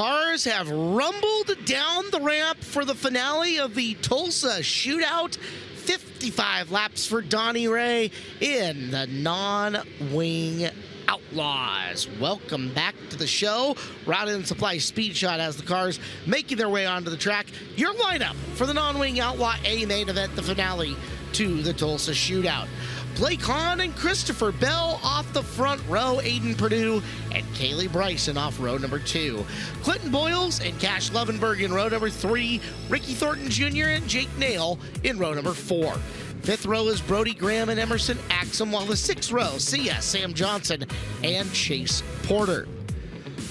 cars have rumbled down the ramp for the finale of the Tulsa Shootout. 55 laps for Donnie Ray in the non-wing Outlaws. Welcome back to the show. Rod and Supply Speed Shot as the cars making their way onto the track. Your lineup for the non-wing Outlaw A main event, the finale to the Tulsa Shootout. Blake Hahn and Christopher Bell off the front row, Aiden Perdue and Kaylee Bryson off row number 2. Clinton Boyles and Cash Lovenburg in row number 3. Ricky Thornton Jr. and Jake Nail in row number 4. Fifth row is Brody Graham and Emerson Axum, while the sixth row, Sam Johnson and Chase Porter.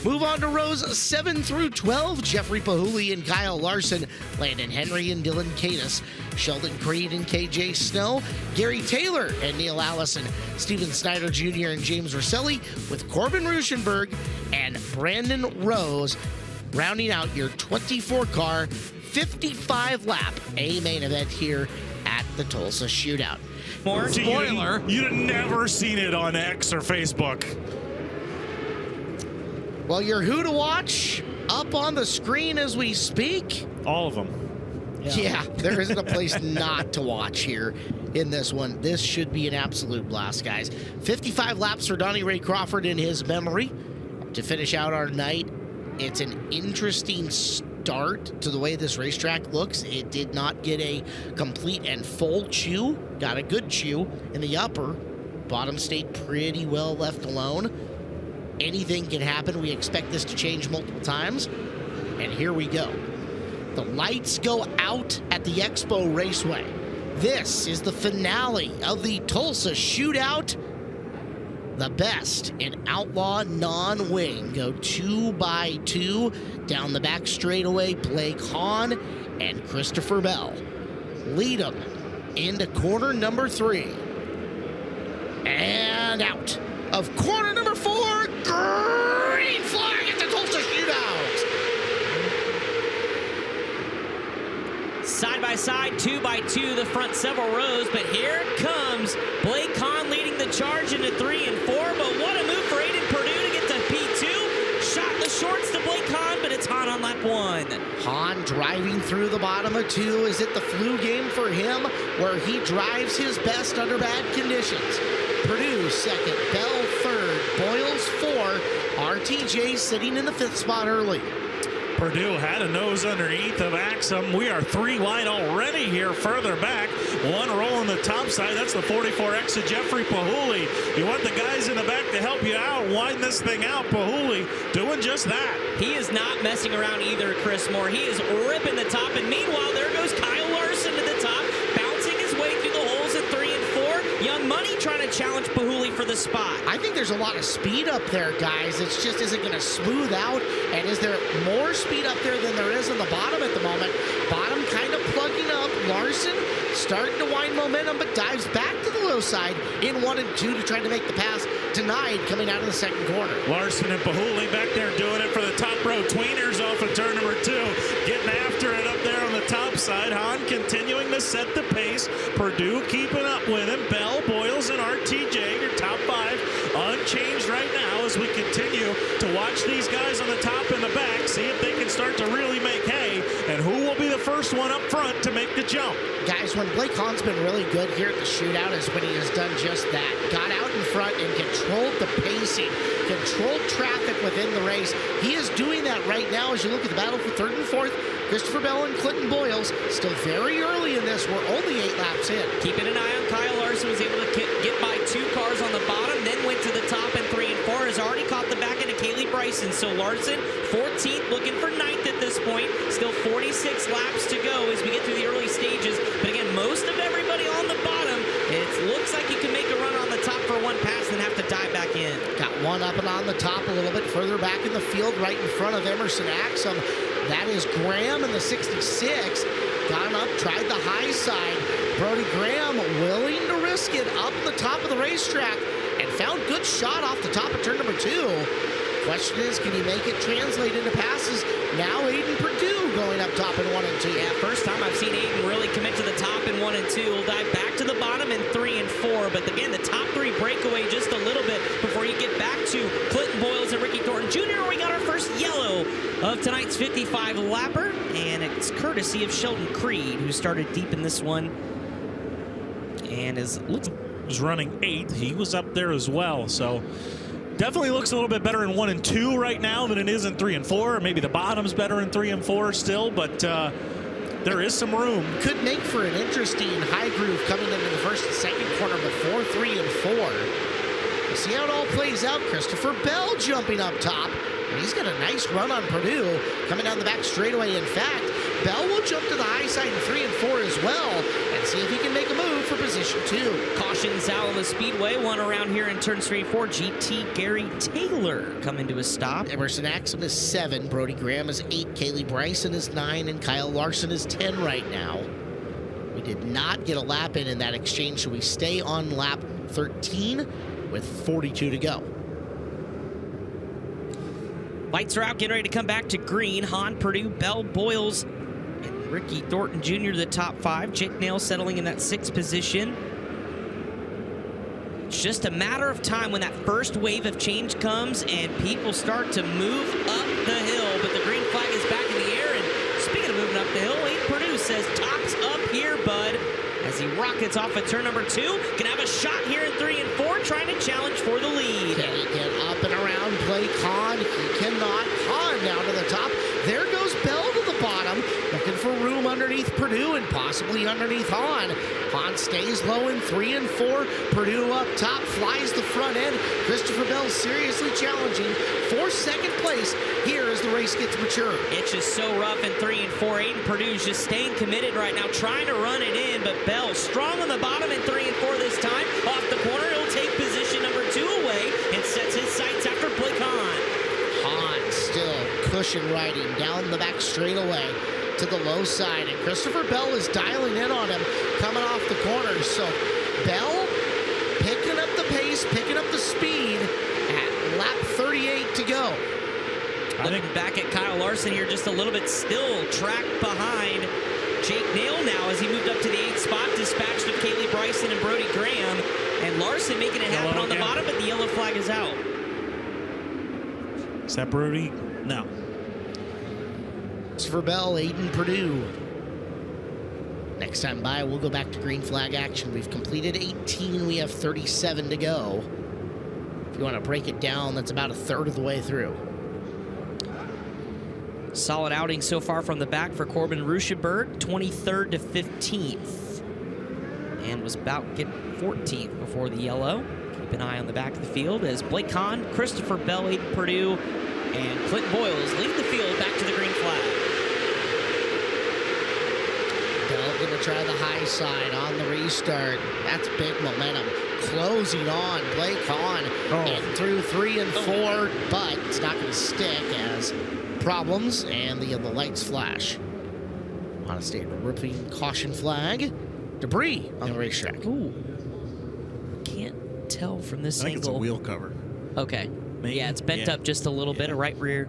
Move on to rows 7 through 12. Jeffrey Pahuli and Kyle Larson, Landon Henry and Dylan Cadis, Sheldon Creed and KJ Snow, Gary Taylor and Neil Allison, Steven Snyder Jr. and James Rosselli, with Corbin Ruschenberg and Brandon Rose rounding out your 24-car, 55-lap A main event here at the Tulsa Shootout. More spoiler. You'd never seen it on X or Facebook. Well, your who to watch up on the screen as we speak. All of them. Yeah, there isn't a place not to watch here in this one. This should be an absolute blast, guys. 55 laps for Donnie Ray Crawford in his memory to finish out our night. It's an interesting start to the way this racetrack looks. It did not get a complete and full chew. Got a good chew in the upper. Bottom stayed pretty well left alone. Anything can happen. We expect this to change multiple times. And here we go. The lights go out at the Expo Raceway. This is the finale of the Tulsa Shootout. The best in Outlaw non-wing go 2 by 2 down the back straightaway. Blake Hahn and Christopher Bell lead them into corner number 3. And out of corner number 4, green flag at the Tulsa Shootout. Side by side, 2 by 2, the front several rows, but here it comes. Blake Hahn leading the charge into 3 and 4, but what a move for Aiden Perdue to get to P2. Shot in the shorts to Blake Hahn, but it's Hahn on lap 1. Hahn driving through the bottom of 2. Is it the flu game for him, where he drives his best under bad conditions? Perdue second, Bell third, Boyles 4, RTJ sitting in the 5th spot early. Perdue had a nose underneath of Axum. We are 3 wide already here further back. 1 roll on the top side. That's the 44X of Jeffrey Pahuli. You want the guys in the back to help you out, widen this thing out. Pahuli doing just that. He is not messing around either, Chris Moore. He is ripping the top, and meanwhile, there goes Kyle Larson to the top, bouncing his way through the holes at 3 and 4. Young Money trying to challenge Pahuli for the spot. I think there's a lot of speed up there, guys. It's just, is it going to smooth out? And is there more speed up there than there is on the bottom at the moment? Bottom kind of plugging up. Larson starting to wind momentum, but dives back to the low side in 1 and 2 to try to make the pass. Denied coming out of the second corner. Larson and Pahuli back there doing it for the top row. Tweeners off of turn number 2. Getting after it up there on the top side. Hahn continuing to set the pace. Perdue keeping up with him. Bell, Boyles, and RTJ, your top 5, unchanged right now as we continue to watch these guys on the top and the back, see if they can start to really make hay, and who will be the first one up front to make the jump. Guys, when Blake Hahn's been really good here at the shootout is when he has done just that. Got out in front and controlled the pacing, controlled traffic within the race. He is doing that right now as you look at the battle for 3rd and 4th. Christopher Bell and Clinton Boyles still very early in this. We're only 8 laps in. Keeping an eye on Kyle Larson, was able to get by 2 cars on the bottom, then went to the top in 3 and 4, has already caught the back end of Kaylee Bryson. So Larson, 14th, looking for 9th at this point. Still 46 laps to go as we get through the early stages. But again, most of everybody on the bottom, it looks like you can make a run on the top for 1 pass and have to dive back in. Got one up and on the top a little bit further back in the field, right in front of Emerson Axum. That is Graham in the 66. Gone up, tried the high side. Brody Graham willing to risk it up the top of the racetrack and found good shot off the top of turn number 2. Question is, can he make it translate into passes? Now Aiden Perdue going up top in 1 and 2. Yeah, first time I've seen Aiden really commit to the top in 1 and 2. We'll dive back to the bottom in 3 and 4. But again, the top 3 breakaway just a little bit before you get back to Clinton Boyles and Ricky Thornton Jr. We got our first yellow of tonight's 55 lapper, and it's courtesy of Sheldon Creed, who started deep in this one and is running 8th. He was up there as well, so definitely looks a little bit better in 1 and 2 right now than it is in 3 and 4. Or maybe the bottom's better in 3 and 4 still, but there is some room. Could make for an interesting high groove coming into the first and second corner before 3 and 4. We'll see how it all plays out. Christopher Bell jumping up top. And he's got a nice run on Purdue coming down the back straightaway. In fact, Bell will jump to the high side in 3 and 4 as well and see if he can make a move for position 2. Cautions out on the speedway. One around here in turns 3 and 4. GT Gary Taylor coming to a stop. Emerson Axum is 7. Brody Graham is 8. Kaylee Bryson is 9. And Kyle Larson is 10 right now. We did not get a lap in that exchange, so we stay on lap 13 with 42 to go. Lights are out, getting ready to come back to green. Hahn, Purdue, Bell, Boyles, and Ricky Thornton Jr. to the top 5. Jake Nail settling in that 6th position. It's just a matter of time when that first wave of change comes and people start to move up the hill. But the green flag is back in the air. And speaking of moving up the hill, Aiden Purdue says, "Tops up here, bud." As he rockets off at turn number 2. Can have a shot here in 3 and 4, trying to challenge for the lead. Can he get up and around Blake Hahn? He cannot. Hahn now to the top. There goes Bell to the bottom, looking for room underneath Purdue and possibly underneath Hahn. Hahn stays low in 3 and 4. Purdue up top, flies the front end. Christopher Bell seriously challenging for second place here as the race gets mature. It's just so rough in 3 and 4. Aiden Purdue's just staying committed right now, trying to run it in, but Bell strong on the bottom in 3 and 4 this time. Off the corner, he'll take position number 2 away and sets his sights after Blake Hahn. Hahn still cushion riding down the back straightaway to the low side, and Christopher Bell is dialing in on him coming off the corner. So Bell picking up the pace, picking up the speed at lap 38 to go. Looking back at Kyle Larson here, just a little bit still tracked behind Jake Nail now as he moved up to the 8th spot, dispatched of Kaylee Bryson and Brody Graham. And Larson making it happen on the bottom, but the yellow flag is out. Is that Brody? No. Christopher Bell, Aiden Purdue. Next time by, we'll go back to green flag action. We've completed 18. We have 37 to go. If you want to break it down, that's about a third of the way through. Solid outing so far from the back for Corbin Ruscheberg, 23rd to 15th. And was about getting 14th before the yellow. Keep an eye on the back of the field as Blake Hahn, Christopher Bell, Aiden Purdue, and Clint Boyles lead the field back to the green flag. Bell going to try the high side on the restart. That's big momentum. Closing on Blake Hahn in through 3 and 4, but it's not going to stick as problems and the lights flash. On a state ripping caution flag. Debris on the racetrack. Ooh. Can't tell from this I think angle. it's a wheel cover. Okay. Maybe. Yeah, it's bent up just a little bit, a right rear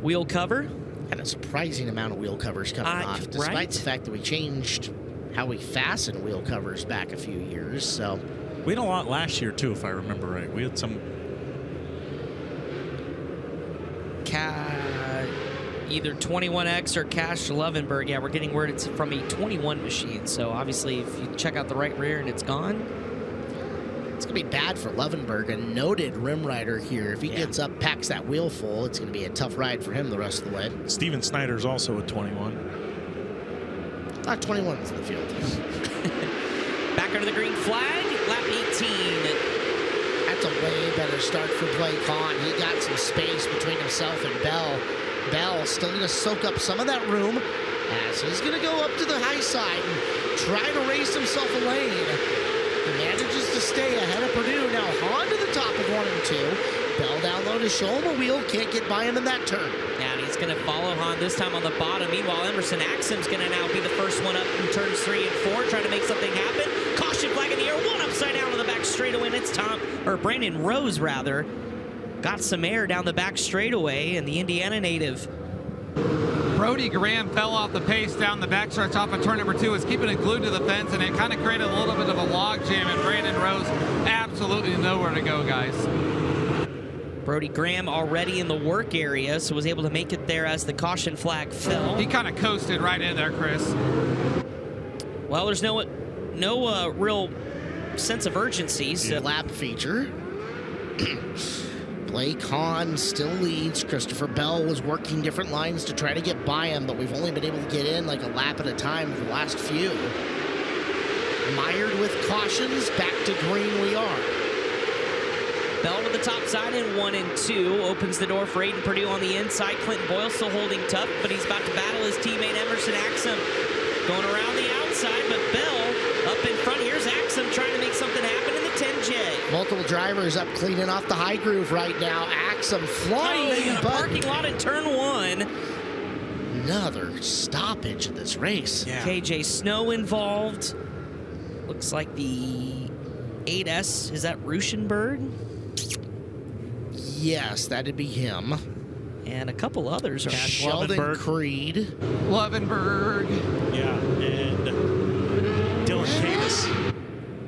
wheel cover. And a surprising amount of wheel covers coming off, despite right? the fact that we changed how we fasten wheel covers back a few years. So We had a lot last year, too, if I remember right. We had some... Either 21X or Cash Lovenburg. Yeah, we're getting word it's from a 21 machine. So obviously, if you check out the right rear and it's gone, it's going to be bad for Lovenburg, a noted rim rider here. If he gets up, packs that wheel full, it's going to be a tough ride for him the rest of the way. Steven Snyder's also a 21. Not 21's in the field. back under the green flag, lap 18. That's a way better start for Blake Hahn. He got some space between himself and Bell. Bell still going to soak up some of that room as he's going to go up to the high side and try to race himself a lane. He manages to stay ahead of Purdue. Now Hahn to the top of 1 and 2. Bell down low to show him a wheel. Can't get by him in that turn. Yeah, and he's going to follow Hahn this time on the bottom. Meanwhile, Emerson Axum's going to now be the first one up in turns 3 and 4, trying to make something happen. Caution flag in the air, one upside down on the back straightaway, and it's Brandon Rose, rather. Got some air down the back straightaway, and the Indiana native. Brody Graham fell off the pace down the backstretch off of turn number 2, is keeping it glued to the fence, and it kind of created a little bit of a log jam, and Brandon Rose absolutely nowhere to go, guys. Brody Graham already in the work area, so was able to make it there as the caution flag fell. He kind of coasted right in there, Chris. Well, there's no real sense of urgency. So. Lap feature. Blake Hahn still leads. Christopher Bell was working different lines to try to get by him, but we've only been able to get in like a lap at a time for the last few. Mired with cautions, back to green we are. Bell to the top side in 1 and 2. Opens the door for Aiden Purdue on the inside. Clinton Boyle still holding tough, but he's about to battle his teammate Emerson Axum. Going around the outside, but Bell up in front. Here's Axum trying to make something happen in the 10J. Multiple drivers up cleaning off the high groove right now. Axum flying, in a parking lot in turn 1. Another stoppage in this race. Yeah. KJ Snow involved. Looks like the 8S. Is that Ruschenberg? Yes, that'd be him. And a couple others are Sheldon Lovenburg. Creed. Lovenburg. Yeah, and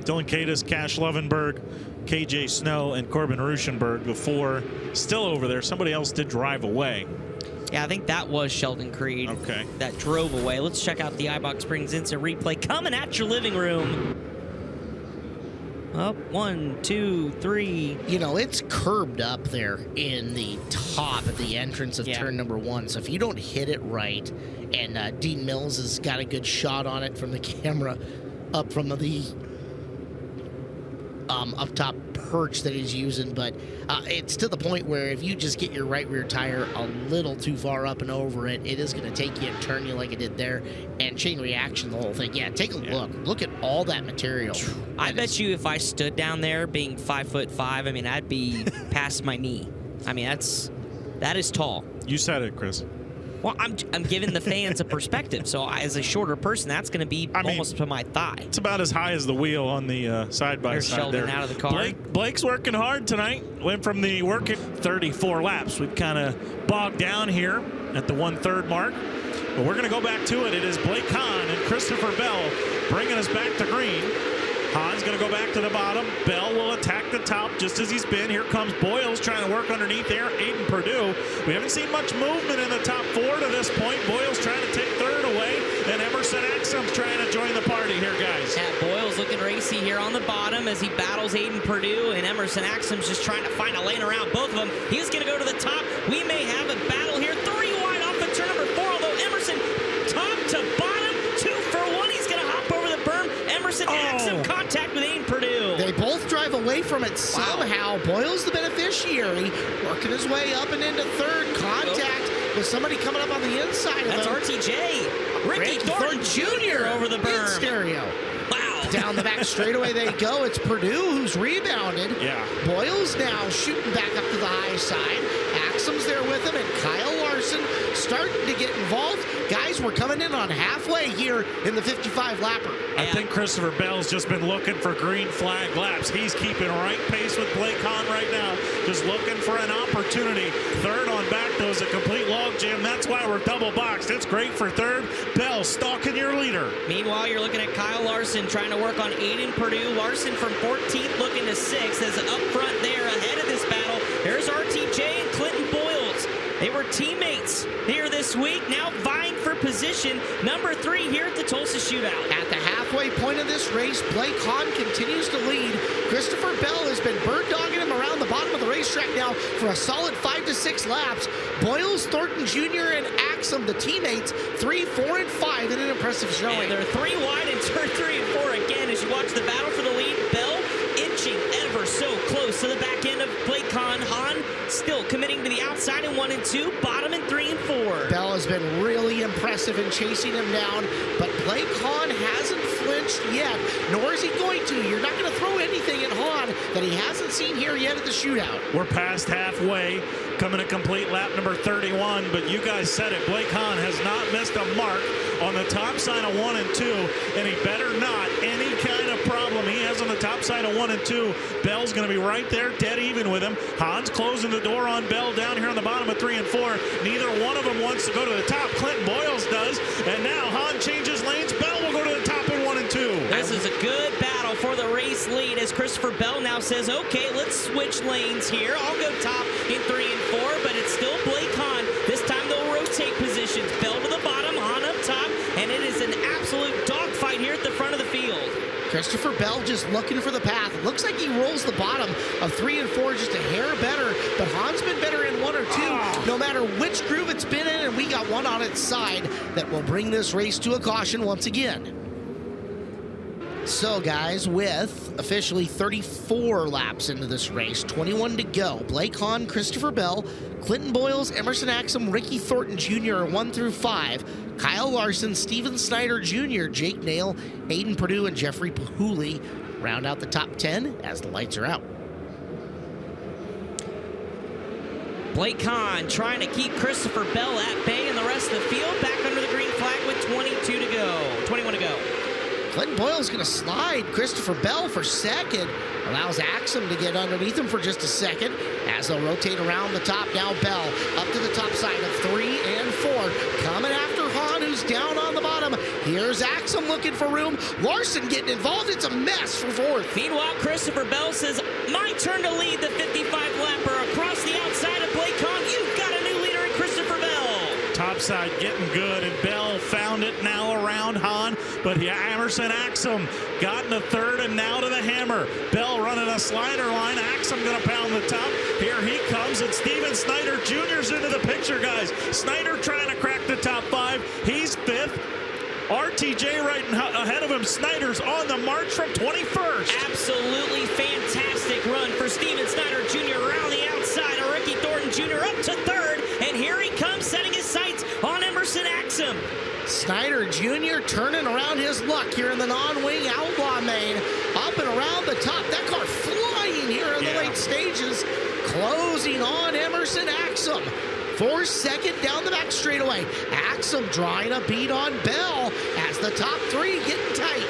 Dylan Cadis, Cash Lovenburg, KJ Snow, and Corbin Ruschenberg. The 4 still over there. Somebody else did drive away. Yeah, I think that was Sheldon Creed. Okay. That drove away. Let's check out the iBox Springs Instant Replay coming at your living room. Up, 1, 2, 3. You know, it's curbed up there in the top at the entrance of turn number 1. So if you don't hit it right, and Dean Mills has got a good shot on it from the camera up from the up top perch that he's using, but it's to the point where if you just get your right rear tire a little too far up and over it, it is going to take you and turn you like it did there, and chain reaction, the whole thing. Yeah, take a look at all that material. I bet you if I stood down there being 5'5", I mean, I'd be past my knee. I mean, that is tall. You said it, Chris. Well, I'm giving the fans a perspective. So as a shorter person, that's going to be almost to my thigh. It's about as high as the wheel on the side-by-side Sheldon there. out of the car. Blake's working hard tonight. Went from the working 34 laps. We've kind of bogged down here at the 1/3 mark. But we're going to go back to it. It is Blake Hahn and Christopher Bell bringing us back to green. Hahn's going to go back to the bottom. Bell will attack the top just as he's been. Here comes Boyles trying to work underneath there. Aiden Purdue. We haven't seen much movement in the top 4 to this point. Boyles trying to take 3rd away. And Emerson Axum's trying to join the party here, guys. Yeah, Boyles looking racy here on the bottom as he battles Aiden Purdue. And Emerson Axum's just trying to find a lane around both of them. He's going to go to the top. We may have a battle here. 3 wide off of turn number 4. Although Emerson, top to bottom, 2 for 1. He's going to hop over the berm. Emerson Axum contact with Aiden Purdue. They both drive away from it somehow. Boyle's the beneficiary, working his way up and into 3rd. Contact with somebody coming up on the inside of him. That's RTJ. Ricky Thornton Jr. over the berm. In stereo. Wow. Down the back straightaway they go. It's Purdue who's rebounded. Yeah. Boyle's now shooting back up to the high side. Axum's there with him, and Kyle Larson starting to get involved. Guys, we're coming in on halfway here in the 55-lapper. I think Christopher Bell's just been looking for green flag laps. He's keeping right pace with Blake Hahn right now, just looking for an opportunity. 3rd on back, though, is a complete logjam. That's why we're double boxed. It's great for 3rd. Bell stalking your leader. Meanwhile, you're looking at Kyle Larson trying to work on Aiden Purdue. Larson from 14th looking to 6th as up front there ahead of this battle. There's RTJ and Clinton Boyles. They were teammates here this week, now vying for position number 3 here at the Tulsa Shootout. At the halfway point of this race, Blake Hahn continues to lead. Christopher Bell has been bird-dogging him around the bottom of the racetrack now for a solid 5 to 6 laps. Boyles, Thornton Jr., and Axum, the teammates, 3, 4, and 5 in an impressive showing. And they're 3 wide in turn 3 and 4 again as you watch the battle for the lead. Bell inching ever so close to the back end of Blake Hahn. Hahn still committing to the outside in 1 and 2, bottom in 3 and 4. Bell has been really impressive in chasing him down, but Blake Hahn hasn't flinched yet, nor is he going to. You're not going to throw anything at Hahn that he hasn't seen here yet at the shootout. We're past halfway, coming to complete lap number 31, but you guys said it. Blake Hahn has not missed a mark on the top side of 1 and 2, and he better not. Any kind of problem he has on the top side of 1 and 2, Bell's going to be right there, dead even with him. Hahn's closing the door on Bell down here on the bottom of 3 and 4. Neither one of them wants to go to the top. Clinton Boyles does, and now Hahn changes lanes. Bell will go to the top in 1 and 2. This is a good battle battle for the race lead as Christopher Bell now says, okay, let's switch lanes here. I'll go top in 3 and 4, but it's still Blake Hahn. This time they'll rotate positions. Bell to the bottom, Hahn up top, and it is an absolute dogfight here at the front of the field. Christopher Bell just looking for the path. Looks like he rolls the bottom of 3 and 4 just a hair better, but Hahn's been better in 1 or 2, no matter which groove it's been in, and we got one on its side that will bring this race to a caution once again. So, guys, with officially 34 laps into this race, 21 to go, Blake Hahn, Christopher Bell, Clinton Boyles, Emerson Axum, Ricky Thornton Jr. are 1 through 5, Kyle Larson, Steven Snyder Jr., Jake Nail, Aiden Perdue, and Jeffrey Pahuli round out the top 10 as the lights are out. Blake Hahn trying to keep Christopher Bell at bay and the rest of the field back under the green flag with 21 to go. Clinton Boyle's going to slide Christopher Bell for second. Allows Axum to get underneath him for just a second as they'll rotate around the top. Now Bell up to the top side of 3 and 4. Coming after Hahn, who's down on the bottom. Here's Axum looking for room. Larson getting involved. It's a mess for 4th. Meanwhile, Christopher Bell says, my turn to lead the 55-lapper across the outside of Blake Hahn. You've got a new leader in Christopher Bell. Topside getting good, and Bell found it now around Hahn, but Emerson Axum got in the 3rd and now to the hammer. Bell running a slider line. Axum going to pound the top. Here he comes, and Steven Snyder Jr.'s into the picture, guys. Snyder trying to crack the top 5. He's 5th. RTJ right ahead of him. Snyder's on the march from 21st. Absolutely fantastic run for Steven Snyder Jr. around the outside of Ricky Thornton Jr. up to 3rd, and here he comes setting his sights on Emerson Axum. Snyder Jr. turning around his luck here in the non-wing Outlaw main. Up and around the top. That car flying here in the late stages. Closing on Emerson Axum. For second down the back straightaway. Axum drawing a beat on Bell as the top 3 getting tight.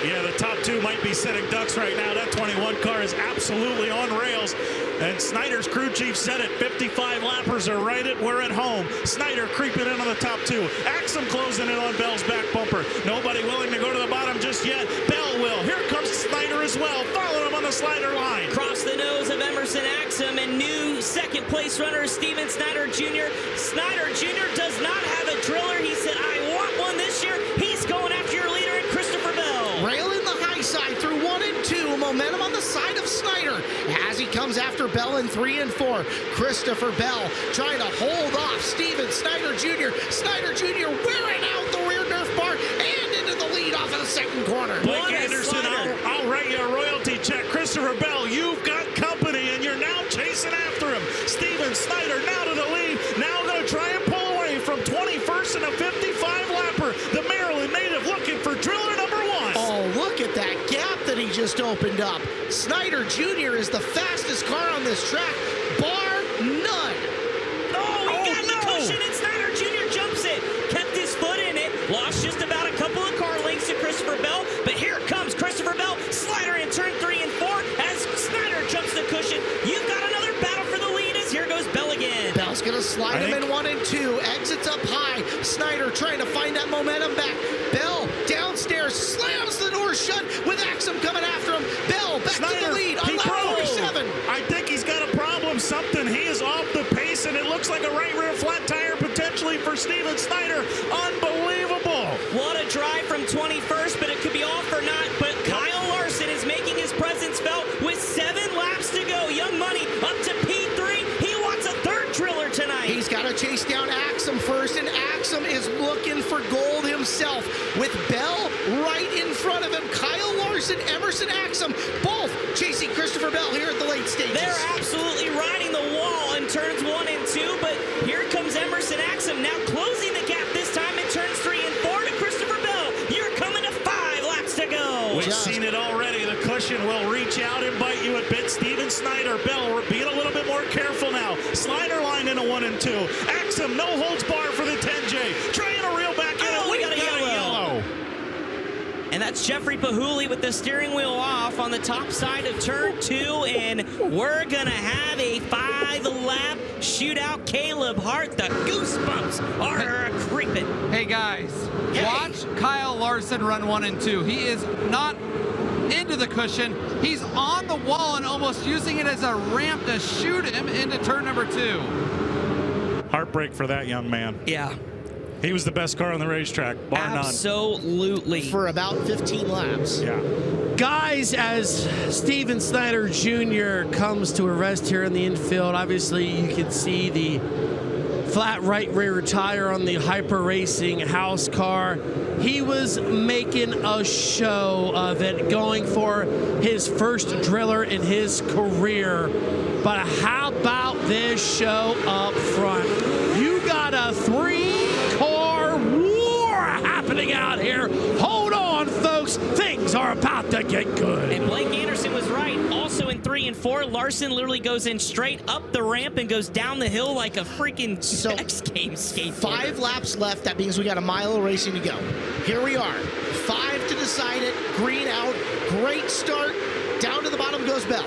Yeah, the top 2 might be sitting ducks right now. That 21 car is absolutely on rails. And Snyder's crew chief said it, 55 lappers are right at, we're at home. Snyder creeping in on the top 2. Axum closing in on Bell's back bumper. Nobody willing to go to the bottom just yet. Bell will. Here comes Snyder as well. Following him on the slider line. Across the nose of Emerson Axum, and new second place runner Steven Snyder Jr. Snyder Jr. does not have a driller. He said, I want one this year. He's going after your leader in Christopher Bell. Railing the high side through 1 and 2. Momentum on the side of Snyder as he comes after Bell in 3 and 4. Christopher Bell trying to hold off Steven Snyder Jr. Snyder Jr. wearing out the rear Nerf bar and into the lead off of the second corner. Blake Anderson, I'll write you a royalty check. Christopher Bell, you've got company, and you're now chasing after him. Steven Snyder now to the lead. Now going to try and pull away from 21st and a 55-lapper. The Maryland native looking for driller number 1. Oh, look at that gap that he just opened up. Snyder Jr. is the fastest car on this track, bar none. Oh, he got the cushion, and Snyder Jr. jumps it. Kept his foot in it. Lost just about a couple of car lengths to Christopher Bell, but here comes Christopher Bell. Slider in turn 3 and 4 as Snyder jumps the cushion. You've got another battle for the lead as here goes Bell again. Bell's going to slide him in 1 and 2. Exits up high. Snyder trying to find that momentum back. Bell downstairs slams the door shut with Axum coming after him. Bell back Snyder, to the lead on he lap broke. 47. I think he's got a problem. Something. He is off the pace, and it looks like a right rear flat tire potentially for Steven Snyder. Unbelievable. What a drive from 21st, but it could be off or not. But Kyle Larson is making his presence felt with 7 laps to go. Young Money up to P3. He wants a 3rd driller tonight. He's got to chase down Axum first, and Axum is looking for gold himself with Bell right in front of him. Kyle Larson, Emerson Axum, both chasing Christopher Bell here at the late stages. They're absolutely riding the wall in turns 1 and 2, but here comes Emerson Axum now closing the gap this time in turns 3 and 4 to Christopher Bell. You're coming to 5 laps to go. We've seen it already. The cushion will reach out and bite you at bit. Steven Snyder, Bell being a little bit more careful now. Slider line in a 1 and 2. Axum, no holds bar for the 10J. Trying to reel back in. Oh, we got a yellow. And that's Jeffrey Pahuli with the steering wheel off on the top side of turn 2, and we're gonna have a 5-lap shootout. Caleb Hart, the goosebumps are creeping. Hey guys, watch Kyle Larson run 1 and 2. He is not in into the cushion. He's on the wall and almost using it as a ramp to shoot him into turn number 2. Heartbreak for that young man. Yeah. He was the best car on the racetrack, bar none. Absolutely. For about 15 laps. Yeah. Guys, as Steven Snyder Jr. comes to a rest here in the infield, obviously you can see the flat right rear tire on the Hyper Racing house car. He was making a show of it, going for his first driller in his career. But how about this show up front? You got a 3-car war happening out here. Hold on, folks. Things are about to get good. And Blake Anderson was right. Also in 3 and 4, Larson literally goes in straight up the ramp and goes down the hill like a freaking X Games skateboarder. 5 laps left. That means we got a mile of racing to go. Here we are. 5 to decide it. Green out. Great start. Down to the bottom goes Bell.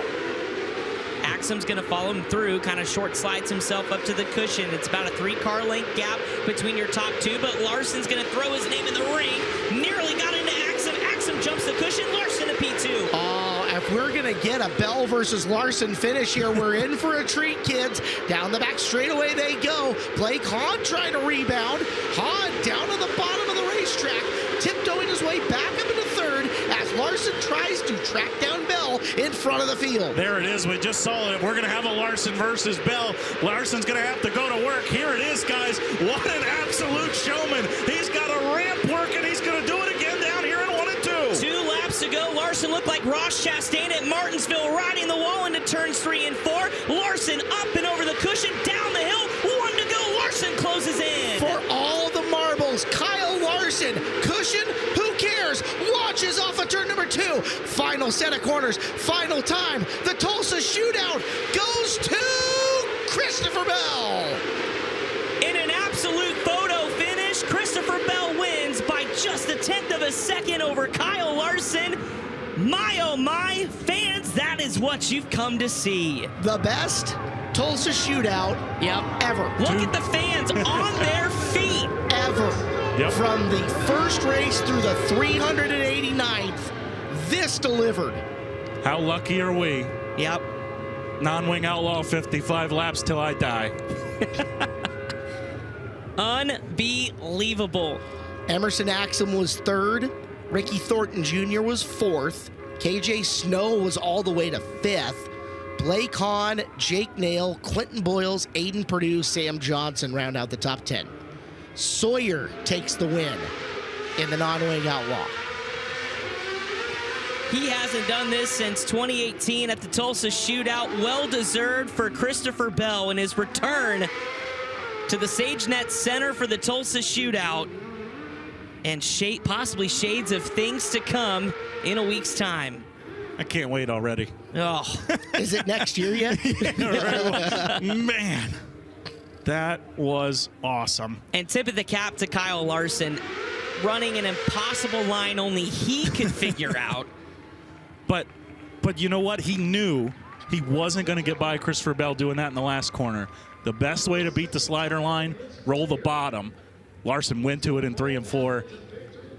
Axum's going to follow him through, kind of short slides himself up to the cushion. It's about a 3-car length gap between your top 2, but Larson's going to throw his name in the ring. Nearly got into Axum. Axum jumps the cushion. Larson to P2. Oh, if we're going to get a Bell versus Larson finish here, we're in for a treat, kids. Down the back straightaway they go. Blake Hahn trying to rebound. Hahn down to the bottom of the racetrack, tiptoeing his way back up into 3rd as Larson tries to track down Bell in front of the field. There it is. We just saw it. We're going to have a Larson versus Bell. Larson's going to have to go to work. Here it is, guys. What an absolute showman. He's got a ramp working. He's going to do it again down here in 1 and 2. 2 laps to go. Larson looked like Ross Chastain at Martinsville, riding the wall into turns 3 and 4. Larson up and over the cushion, down the hill. 1 to go. Larson closes in. For all the marbles, Kyle Larson, cushion, who cares? Launches off of turn number 2. Final set of corners, final time. The Tulsa Shootout goes to Christopher Bell. In an absolute photo finish, Christopher Bell wins by just a 1/10 of a second over Kyle Larson. My, oh my, fans, that is what you've come to see. The best Tulsa Shootout ever. Look at the fans on their feet. Ever. Yep. From the first race through the 389th, this delivered. How lucky are we? Yep. Non-wing Outlaw 55 laps till I die. Unbelievable. Emerson Axum was 3rd. Ricky Thornton Jr. was 4th. KJ Snow was all the way to 5th. Blake Hahn, Jake Nail, Clinton Boyles, Aiden Perdue, Sam Johnson round out the top 10. Sawyer takes the win in the non-wing Outlaw. He hasn't done this since 2018 at the Tulsa Shootout. Well-deserved for Christopher Bell in his return to the SageNet Center for the Tulsa Shootout. And possibly shades of things to come in a week's time. I can't wait already. Oh, Is it next year yet? Man, that was awesome. and tip of the cap to Kyle Larson, running an impossible line only he could figure out. But you know what? He knew he wasn't going to get by Christopher Bell doing that in the last corner. The best way to beat the slider line, roll the bottom. Larson went to it in 3 and 4,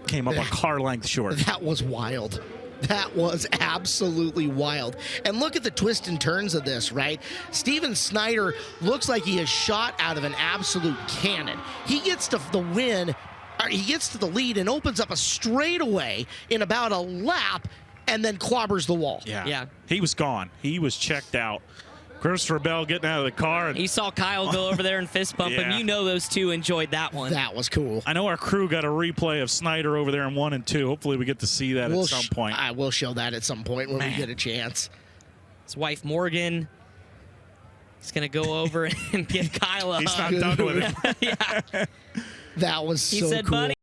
came up a car length short. That was wild. That was absolutely wild. And look at the twists and turns of this, right? Steven Snyder looks like he is shot out of an absolute cannon. He gets to the win, or he gets to the lead and opens up a straightaway in about a lap and then clobbers the wall. Yeah. He was gone. He was checked out. Christopher Bell getting out of the car. And You saw Kyle go over there and fist bump him. Yeah. You know those two enjoyed that one. That was cool. I know our crew got a replay of Snyder over there in 1 and 2. Hopefully we get to see that at some point. I will show that at some point when we Man. get a chance. His wife Morgan is going to go over and give Kyle a He's not hug. done with it. Yeah. That was He so said, cool. buddy,